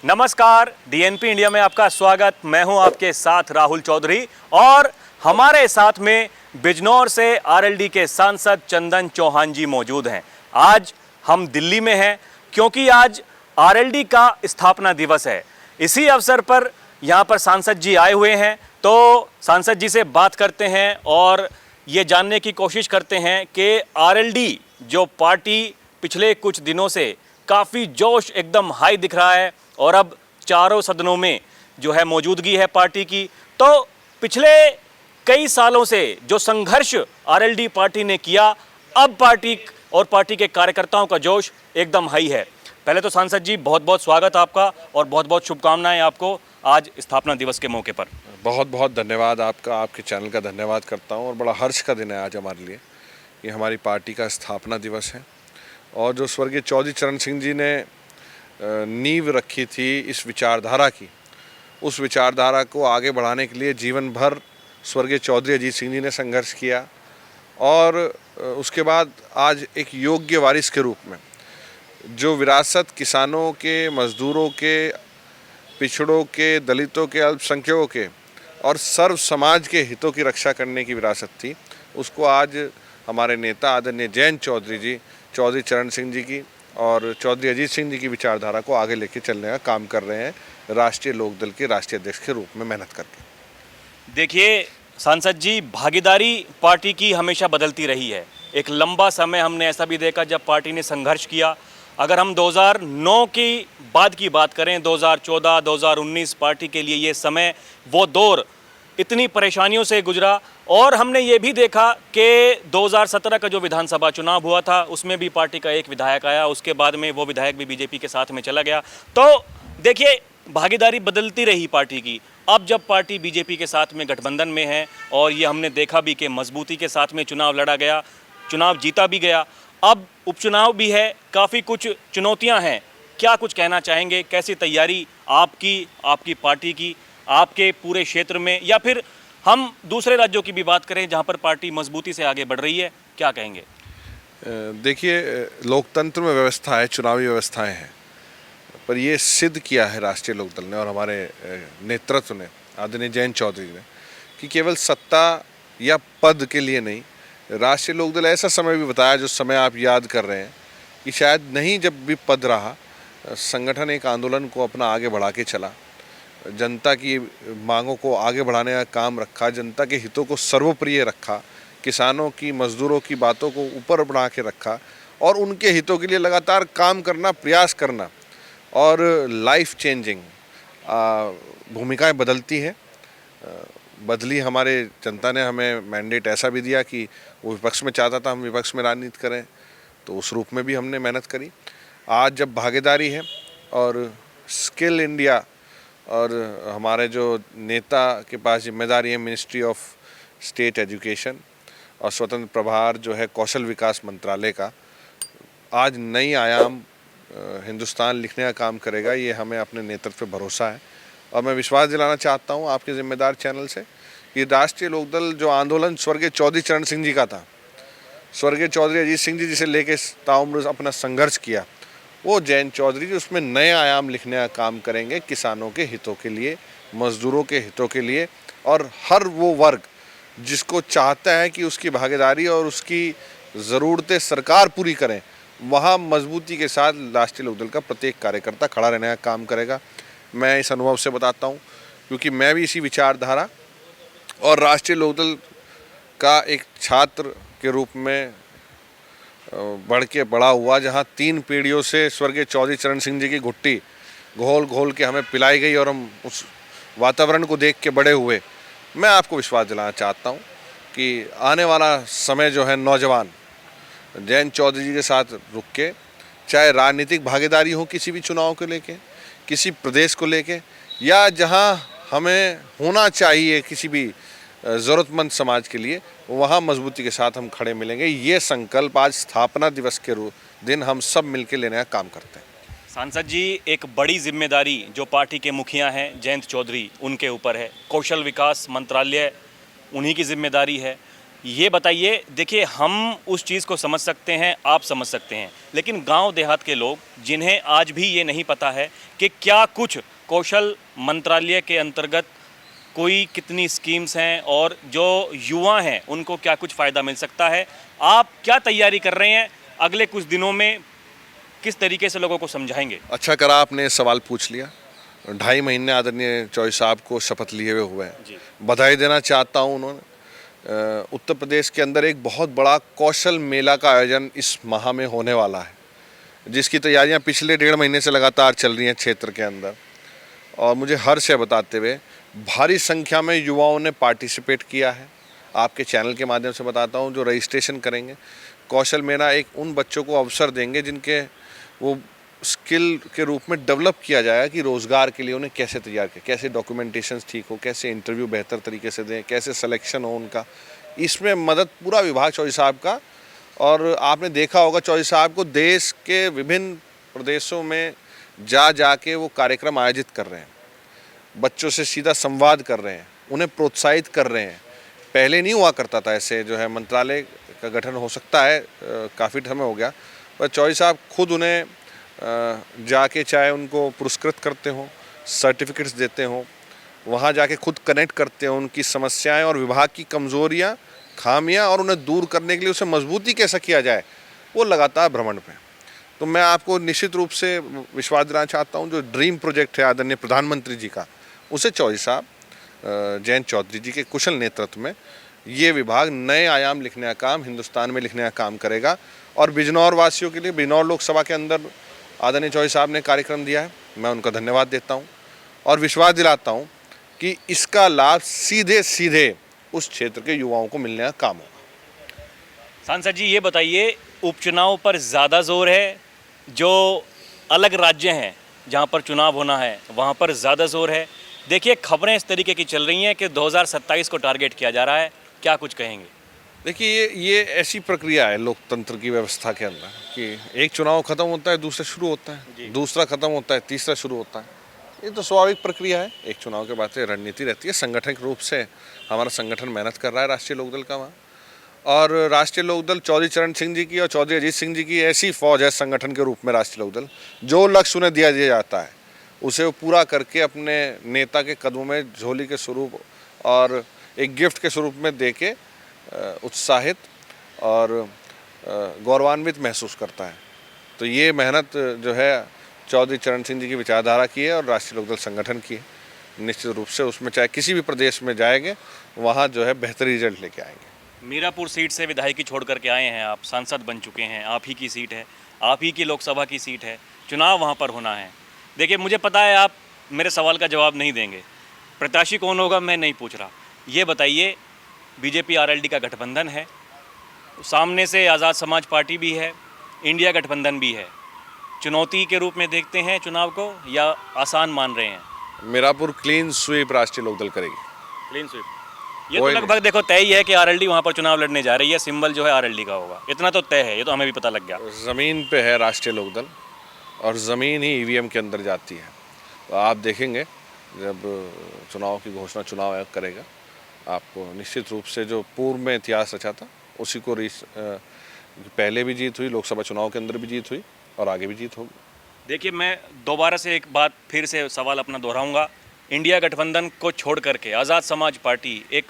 नमस्कार, DNP India में आपका स्वागत। मैं हूं आपके साथ राहुल चौधरी और हमारे साथ में बिजनौर से आरएलडी के सांसद चंदन चौहान जी मौजूद हैं। आज हम दिल्ली में हैं क्योंकि आज आरएलडी का स्थापना दिवस है। इसी अवसर पर यहां पर सांसद जी आए हुए हैं, तो सांसद जी से बात करते हैं और ये जानने की कोशिश करते हैं कि आरएलडी जो पार्टी पिछले कुछ दिनों से काफ़ी जोश एकदम हाई दिख रहा है और अब चारों सदनों में जो है मौजूदगी है पार्टी की। तो पिछले कई सालों से जो संघर्ष आरएलडी पार्टी ने किया, अब पार्टी और पार्टी के कार्यकर्ताओं का जोश एकदम हाई है। पहले तो सांसद जी बहुत बहुत स्वागत आपका और बहुत बहुत शुभकामनाएं आपको आज स्थापना दिवस के मौके पर। बहुत बहुत धन्यवाद आपका, आपके चैनल का धन्यवाद करता हूं और बड़ा हर्ष का दिन है आज हमारे लिए। ये हमारी पार्टी का स्थापना दिवस है और जो स्वर्गीय चौधरी चरण सिंह जी ने नींव रखी थी इस विचारधारा की, उस विचारधारा को आगे बढ़ाने के लिए जीवन भर स्वर्गीय चौधरी अजीत सिंह जी ने संघर्ष किया और उसके बाद आज एक योग्य वारिस के रूप में जो विरासत किसानों के, मजदूरों के, पिछड़ों के, दलितों के, अल्पसंख्यकों के और सर्व समाज के हितों की रक्षा करने की विरासत थी, उसको आज हमारे नेता आदरणीय जयंत चौधरी जी, चौधरी चरण सिंह जी की और चौधरी अजीत सिंह जी की विचारधारा को आगे लेके चलने का काम कर रहे हैं राष्ट्रीय लोकदल के राष्ट्रीय अध्यक्ष के रूप में मेहनत करके। देखिए सांसद जी, भागीदारी पार्टी की हमेशा बदलती रही है। एक लंबा समय हमने ऐसा भी देखा जब पार्टी ने संघर्ष किया। अगर हम 2009 की बाद की बात करें, 2014, 2019 पार्टी के लिए ये समय, वो दौर इतनी परेशानियों से गुजरा और हमने ये भी देखा कि 2017 का जो विधानसभा चुनाव हुआ था उसमें भी पार्टी का एक विधायक आया, उसके बाद में वो विधायक भी बीजेपी के साथ में चला गया। तो देखिए भागीदारी बदलती रही पार्टी की। अब जब पार्टी बीजेपी के साथ में गठबंधन में है और ये हमने देखा भी कि मजबूती के साथ में चुनाव लड़ा गया, चुनाव जीता भी गया, अब उपचुनाव भी है, काफ़ी कुछ चुनौतियाँ हैं। क्या कुछ कहना चाहेंगे, कैसी तैयारी आपकी पार्टी की, आपके पूरे क्षेत्र में, या फिर हम दूसरे राज्यों की भी बात करें जहां पर पार्टी मजबूती से आगे बढ़ रही है, क्या कहेंगे? देखिए, लोकतंत्र में व्यवस्था है, चुनावी व्यवस्थाएं हैं, पर ये सिद्ध किया है राष्ट्रीय लोकदल ने और हमारे नेतृत्व ने, आदरणीय जयंत चौधरी ने, कि केवल सत्ता या पद के लिए नहीं, राष्ट्रीय लोकदल ऐसा समय भी बताया जो समय आप याद कर रहे हैं कि शायद नहीं जब भी पद रहा, संगठन एक आंदोलन को अपना आगे बढ़ा के चला, जनता की मांगों को आगे बढ़ाने का काम रखा, जनता के हितों को सर्वोप्रिय रखा, किसानों की, मजदूरों की बातों को ऊपर बढ़ा के रखा और उनके हितों के लिए लगातार काम करना, प्रयास करना और लाइफ चेंजिंग भूमिकाएं बदलती है। बदली, हमारे जनता ने हमें मैंडेट ऐसा भी दिया कि वो विपक्ष में चाहता था हम विपक्ष में राजनीति करें, तो उस रूप में भी हमने मेहनत करी। आज जब भागीदारी है और स्किल इंडिया और हमारे जो नेता के पास जिम्मेदारी है मिनिस्ट्री ऑफ स्टेट एजुकेशन और स्वतंत्र प्रभार जो है कौशल विकास मंत्रालय का, आज नई आयाम हिंदुस्तान लिखने का काम करेगा, ये हमें अपने नेतृत्व पे भरोसा है। और मैं विश्वास दिलाना चाहता हूँ आपके जिम्मेदार चैनल से कि राष्ट्रीय लोकदल जो आंदोलन स्वर्गीय चौधरी चरण सिंह जी का था, स्वर्गीय चौधरी अजीत सिंह जी जिसे लेके ताउम्र अपना संघर्ष किया, वो जयंत चौधरी जी उसमें नए आयाम लिखने का काम करेंगे, किसानों के हितों के लिए, मजदूरों के हितों के लिए और हर वो वर्ग जिसको चाहता है कि उसकी भागीदारी और उसकी ज़रूरतें सरकार पूरी करें, वहाँ मजबूती के साथ राष्ट्रीय लोकदल का प्रत्येक कार्यकर्ता खड़ा रहने का काम करेगा। मैं इस अनुभव से बताता हूँ क्योंकि मैं भी इसी विचारधारा और राष्ट्रीय लोकदल का एक छात्र के रूप में बढ़ के बड़ा हुआ, जहाँ 3 पीढ़ियों से स्वर्गीय चौधरी चरण सिंह जी की घुट्टी घोल घोल के हमें पिलाई गई और हम उस वातावरण को देख के बड़े हुए। मैं आपको विश्वास दिलाना चाहता हूँ कि आने वाला समय जो है नौजवान जयंत चौधरी जी के साथ रुक के, चाहे राजनीतिक भागीदारी हो किसी भी चुनाव को लेके, किसी प्रदेश को लेके, या जहाँ हमें होना चाहिए किसी भी ज़रूरतमंद समाज के लिए, वहाँ मजबूती के साथ हम खड़े मिलेंगे। ये संकल्प आज स्थापना दिवस के दिन हम सब मिलकर लेने का काम करते हैं। सांसद जी, एक बड़ी जिम्मेदारी जो पार्टी के मुखिया हैं जयंत चौधरी, उनके ऊपर है। कौशल विकास मंत्रालय उन्हीं की जिम्मेदारी है। ये बताइए, देखिए हम उस चीज़ को समझ सकते हैं, आप समझ सकते हैं, लेकिन गांव देहात के लोग जिन्हें आज भी ये नहीं पता है कि क्या कुछ कौशल मंत्रालय के अंतर्गत कोई कितनी स्कीम्स हैं और जो युवा हैं उनको क्या कुछ फ़ायदा मिल सकता है, आप क्या तैयारी कर रहे हैं अगले कुछ दिनों में, किस तरीके से लोगों को समझाएंगे? अच्छा करा आपने ये सवाल पूछ लिया। 2.5 महीने आदरणीय चौधरी साहब को शपथ लिए हुए हुए जी। हैं। बधाई देना चाहता हूँ उन्होंने। उत्तर प्रदेश के अंदर एक बहुत बड़ा कौशल मेला का आयोजन इस माह में होने वाला है, जिसकी तैयारियां पिछले 1.5 महीने से लगातार चल रही हैं क्षेत्र के अंदर। और मुझे हर्ष है बताते हुए भारी संख्या में युवाओं ने पार्टिसिपेट किया है। आपके चैनल के माध्यम से बताता हूं, जो रजिस्ट्रेशन करेंगे, कौशल मेला एक उन बच्चों को अवसर देंगे जिनके वो स्किल के रूप में डेवलप किया जाएगा कि रोज़गार के लिए उन्हें कैसे तैयार करें, कैसे डॉक्यूमेंटेशन ठीक हो, कैसे इंटरव्यू बेहतर तरीके से दें, कैसे सिलेक्शन हो उनका। इसमें मदद पूरा विभाग चौधरी साहब का। और आपने देखा होगा चौधरी साहब को देश के विभिन्न प्रदेशों में जा के वो कार्यक्रम आयोजित कर रहे हैं, बच्चों से सीधा संवाद कर रहे हैं, उन्हें प्रोत्साहित कर रहे हैं। पहले नहीं हुआ करता था ऐसे, जो है मंत्रालय का गठन हो सकता है काफ़ी समय हो गया, पर चौधरी साहब खुद उन्हें जाके चाहे उनको पुरस्कृत करते हों, सर्टिफिकेट्स देते हों, वहाँ जाके खुद कनेक्ट करते हों उनकी समस्याएं और विभाग की कमज़ोरियाँ, खामियां, और उन्हें दूर करने के लिए उसे मजबूती कैसा किया जाए, वो लगातार भ्रमण पे। तो मैं आपको निश्चित रूप से विश्वास दिलाना चाहता हूँ, जो ड्रीम प्रोजेक्ट है आदरणीय प्रधानमंत्री जी का, उसे चौधरी साहब जयंत चौधरी जी के कुशल नेतृत्व में ये विभाग नए आयाम लिखने का काम हिंदुस्तान में लिखने का काम करेगा। और बिजनौर वासियों के लिए, बिजनौर लोकसभा के अंदर आदरणीय चौधरी साहब ने कार्यक्रम दिया है, मैं उनका धन्यवाद देता हूँ और विश्वास दिलाता हूँ कि इसका लाभ सीधे सीधे उस क्षेत्र के युवाओं को मिलने का काम होगा। सांसद जी ये बताइए, उपचुनाव पर ज़्यादा जोर है, जो अलग राज्य हैं जहां पर चुनाव होना है वहां पर ज़्यादा जोर है? देखिए खबरें इस तरीके की चल रही हैं कि 2027 को टारगेट किया जा रहा है, क्या कुछ कहेंगे? देखिए ये ऐसी प्रक्रिया है लोकतंत्र की व्यवस्था के अंदर कि एक चुनाव खत्म होता है, दूसरा शुरू होता है, दूसरा खत्म होता है, तीसरा शुरू होता है। ये तो स्वाभाविक प्रक्रिया है। एक चुनाव के बाद से रणनीति रहती है। संगठनिक रूप से हमारा संगठन मेहनत कर रहा है, राष्ट्रीय लोकदल का वहाँ। और राष्ट्रीय लोकदल चौधरी चरण सिंह जी की और चौधरी अजीत सिंह जी की ऐसी फौज है संगठन के रूप में। राष्ट्रीय लोकदल जो लक्ष्य उन्हें दिया जाता है उसे वो पूरा करके अपने नेता के कदमों में झोली के स्वरूप और एक गिफ्ट के स्वरूप में दे के उत्साहित और गौरवान्वित महसूस करता है। तो ये मेहनत जो है चौधरी चरण सिंह जी की विचारधारा की है और राष्ट्रीय लोकदल संगठन की है। निश्चित रूप से उसमें चाहे किसी भी प्रदेश में जाएंगे वहाँ जो है बेहतर रिजल्ट लेके आएंगे। मीरापुर सीट से विधायकी छोड़ करके आए हैं आप, सांसद बन चुके हैं, आप ही की सीट है, आप ही की लोकसभा की सीट है, चुनाव वहाँ पर होना है। देखिए मुझे पता है आप मेरे सवाल का जवाब नहीं देंगे, प्रत्याशी कौन होगा मैं नहीं पूछ रहा। ये बताइए, बीजेपी आरएलडी का गठबंधन है, सामने से आज़ाद समाज पार्टी भी है, इंडिया गठबंधन भी है, चुनौती के रूप में देखते हैं चुनाव को या आसान मान रहे हैं? मीरापुर क्लीन स्वीप राष्ट्रीय लोकदल करेगी। क्लीन स्वीप ये तो लगभग देखो तय ही है कि आरएलडी वहाँ पर चुनाव लड़ने जा रही है, सिंबल जो है आरएलडी का होगा, इतना तो तय है, ये तो हमें भी पता लग गया। ज़मीन पे है राष्ट्रीय लोकदल और ज़मीन ही ईवीएम के अंदर जाती है। तो आप देखेंगे जब चुनाव की घोषणा चुनाव आयोग करेगा, आपको निश्चित रूप से जो पूर्व में इतिहास रचा था उसी को पहले भी जीत हुई, लोकसभा चुनाव के अंदर भी जीत हुई और आगे भी जीत होगी। देखिए मैं दोबारा से एक बात फिर से सवाल अपना दोहराऊंगा, इंडिया गठबंधन को छोड़ करके आज़ाद समाज पार्टी, एक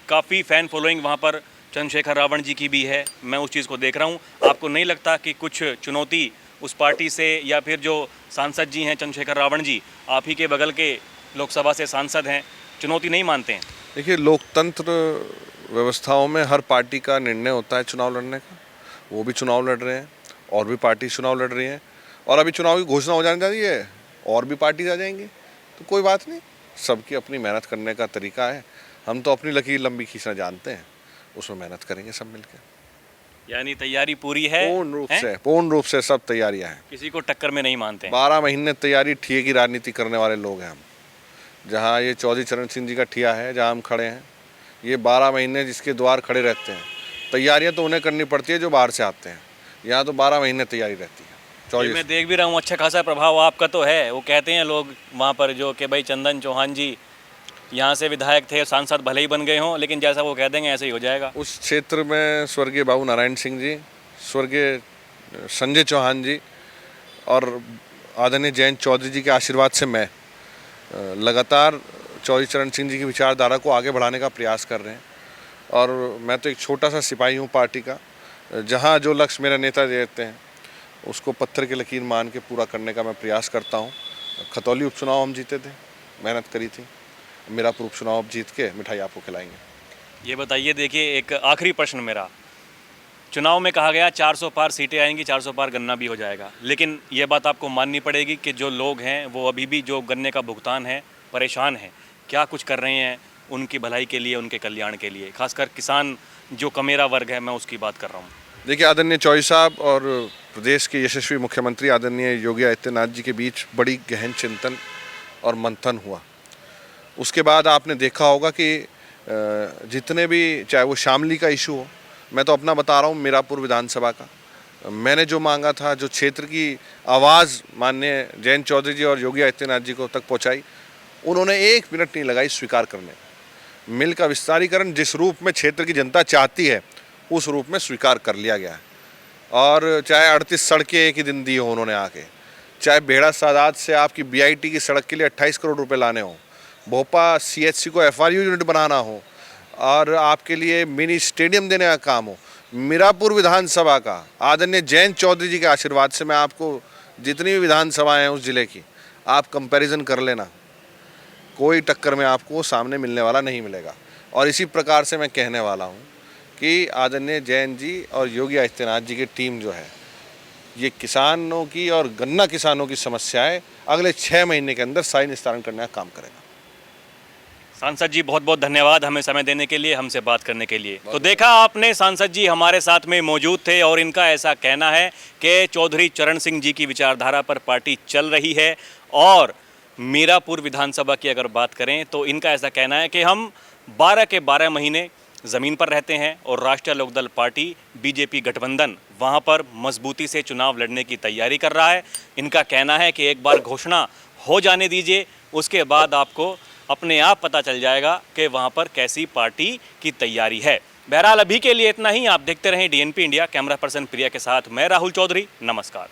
काफ़ी फ़ैन फॉलोइंग वहाँ पर चंद्रशेखर रावण जी की भी है, मैं उस चीज़ को देख रहा हूँ। आपको नहीं लगता कि कुछ चुनौती उस पार्टी से, या फिर जो सांसद जी हैं चंद्रशेखर रावण जी, आप ही के बगल के लोकसभा से सांसद हैं, चुनौती नहीं मानते हैं? देखिए लोकतंत्र व्यवस्थाओं में हर पार्टी का निर्णय होता है चुनाव लड़ने का। वो भी चुनाव लड़ रहे हैं और भी पार्टी चुनाव लड़ रही हैं, और अभी चुनाव की घोषणा हो जाने जा रही है और भी पार्टी आ जाएंगी। तो कोई बात नहीं, सबकी अपनी मेहनत करने का तरीका है। हम तो अपनी लकीर लंबी खींचना जानते हैं, उसमें मेहनत करेंगे सब मिलकर। यानी तैयारी पूरी है? पूर्ण रूप से सब तैयारियां हैं, किसी को टक्कर में नहीं मानते हैं। 12 महीने तैयारी, ठिये की राजनीति करने वाले लोग हैं हम। जहाँ ये चौधरी चरण सिंह जी का ठिया है, जहाँ हम खड़े हैं, ये 12 महीने जिसके द्वार खड़े रहते हैं। तैयारियां तो उन्हें करनी पड़ती है जो बाहर से आते हैं, यहाँ तो 12 महीने तैयारी रहती है। मैं देख भी रहा हूँ अच्छा खासा प्रभाव आपका तो है। वो कहते हैं लोग वहाँ पर जो कि भाई चंदन चौहान जी यहाँ से विधायक थे, सांसद भले ही बन गए हों, लेकिन जैसा वो कह देंगे ऐसे ही हो जाएगा। उस क्षेत्र में स्वर्गीय बाबू नारायण सिंह जी, स्वर्गीय संजय चौहान जी और आदरणीय जयंत चौधरी जी के आशीर्वाद से मैं लगातार चौधरी चरण सिंह जी की विचारधारा को आगे बढ़ाने का प्रयास कर रहे हैं। और मैं तो एक छोटा सा सिपाही हूँ पार्टी का, जहाँ जो लक्ष्य मेरे नेता देते हैं उसको पत्थर की लकीर मान के पूरा करने का मैं प्रयास करता हूँ। खतौली उपचुनाव हम जीते थे, मेहनत करी थी। मीरापुर उपचुनाव जीत के मिठाई आपको खिलाएंगे। ये बताइए, देखिए एक आखिरी प्रश्न मेरा, चुनाव में कहा गया 400 पार सीटें आएंगी, 400 पार गन्ना भी हो जाएगा, लेकिन ये बात आपको माननी पड़ेगी कि जो लोग हैं वो अभी भी जो गन्ने का भुगतान है परेशान हैं। क्या कुछ कर रहे हैं उनकी भलाई के लिए, उनके कल्याण के लिए, खासकर किसान जो कमेरा वर्ग है, मैं उसकी बात कर रहा हूँ। देखिए, आदरणीय चौधरी साहब और प्रदेश के यशस्वी मुख्यमंत्री आदरणीय योगी आदित्यनाथ जी के बीच बड़ी गहन चिंतन और मंथन हुआ। उसके बाद आपने देखा होगा कि जितने भी, चाहे वो शामली का इशू हो, मैं तो अपना बता रहा हूँ, मीरापुर विधानसभा का मैंने जो मांगा था, जो क्षेत्र की आवाज़ माननीय जयंत चौधरी जी और योगी आदित्यनाथ जी को तक पहुँचाई, उन्होंने 1 मिनट नहीं लगाई स्वीकार करने। मिल का विस्तारीकरण जिस रूप में क्षेत्र की जनता चाहती है उस रूप में स्वीकार कर लिया गया है। और चाहे 38 सड़कें एक ही दिन दी हो उन्होंने आके, चाहे बेड़ा सादात से आपकी बीआईटी की सड़क के लिए 28 करोड़ रुपए लाने हो, भोपा सीएचसी को एफआरयू यूनिट बनाना हो, और आपके लिए मिनी स्टेडियम देने का काम हो, मीरापुर विधानसभा का आदरणीय जयंत चौधरी जी के आशीर्वाद से, मैं आपको जितनी भी विधानसभाएँ हैं उस ज़िले की आप कंपैरिजन कर लेना, कोई टक्कर में आपको सामने मिलने वाला नहीं मिलेगा। और इसी प्रकार से मैं कहने वाला हूँ कि आदरणीय जयंत जी और योगी आदित्यनाथ जी की टीम जो है, ये किसानों की और गन्ना किसानों की समस्याएं अगले 6 महीने के अंदर सारी निस्तारण करने का काम करेगा। सांसद जी बहुत बहुत धन्यवाद हमें समय देने के लिए, हमसे बात करने के लिए। तो देखा आपने, सांसद जी हमारे साथ में मौजूद थे और इनका ऐसा कहना है कि चौधरी चरण सिंह जी की विचारधारा पर पार्टी चल रही है। और मीरापुर विधानसभा की अगर बात करें तो इनका ऐसा कहना है कि हम 12 के 12 महीने ज़मीन पर रहते हैं और राष्ट्रीय लोकदल पार्टी बीजेपी गठबंधन वहां पर मजबूती से चुनाव लड़ने की तैयारी कर रहा है। इनका कहना है कि एक बार घोषणा हो जाने दीजिए, उसके बाद आपको अपने आप पता चल जाएगा कि वहां पर कैसी पार्टी की तैयारी है। बहरहाल अभी के लिए इतना ही। आप देखते रहें डीएनपी इंडिया। कैमरा पर्सन प्रिया के साथ मैं राहुल चौधरी, नमस्कार।